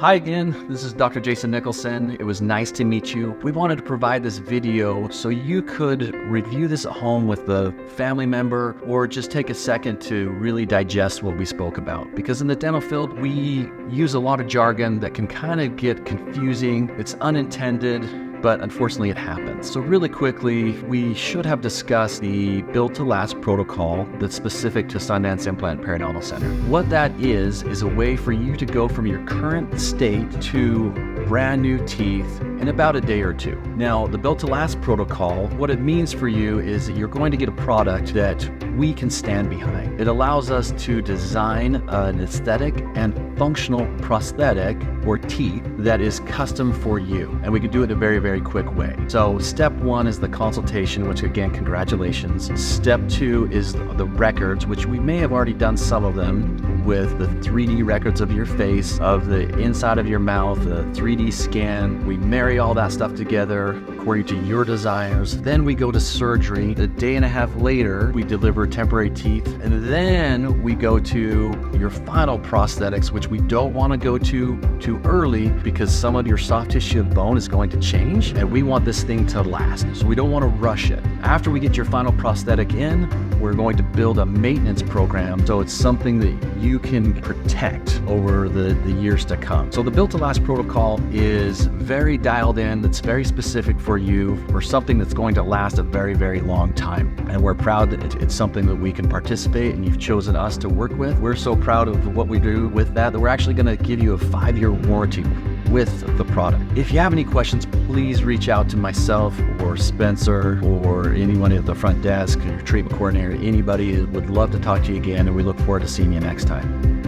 Hi again, this is Dr. Jason Nicholson. It was nice to meet you. We wanted to provide this video so you could review this at home with a family member or just take a second to really digest what we spoke about. Because in the dental field, we use a lot of jargon that can kind of get confusing. It's unintended, but unfortunately it happens. So really quickly, we should have discussed the Built to Last protocol that's specific to Sundance Implant Periodontal Center. What that is a way for you to go from your current state to brand new teeth in about a day or two. Now, the Built to Last protocol, what it means for you is that you're going to get a product that we can stand behind. It allows us to design an aesthetic and functional prosthetic or teeth that is custom for you. And we can do it in a very, very quick way. So step one is the consultation, which again, congratulations. Step two is the records, which we may have already done some of them with the 3D records of your face, of the inside of your mouth, the 3D scan. We marry all that stuff together according to your desires. Then we go to surgery. A day and a half later, we deliver temporary teeth. And then we go to your final prosthetics, which we don't want to go to too early because some of your soft tissue and bone is going to change and we want this thing to last. So we don't want to rush it. After we get your final prosthetic in, we're going to build a maintenance program. So it's something that you can protect over the years to come. So the Built to Last protocol is very dialed in. It's very specific for you, for something that's going to last a very, very long time. And we're proud that it's something that we can participate and you've chosen us to work with. We're so proud of what we do with that we're actually going to give you a 5-year warranty with the product. If you have any questions, please reach out to myself or Spencer or anyone at the front desk, your treatment coordinator, anybody. Would love to talk to you again, and we look forward to seeing you next time.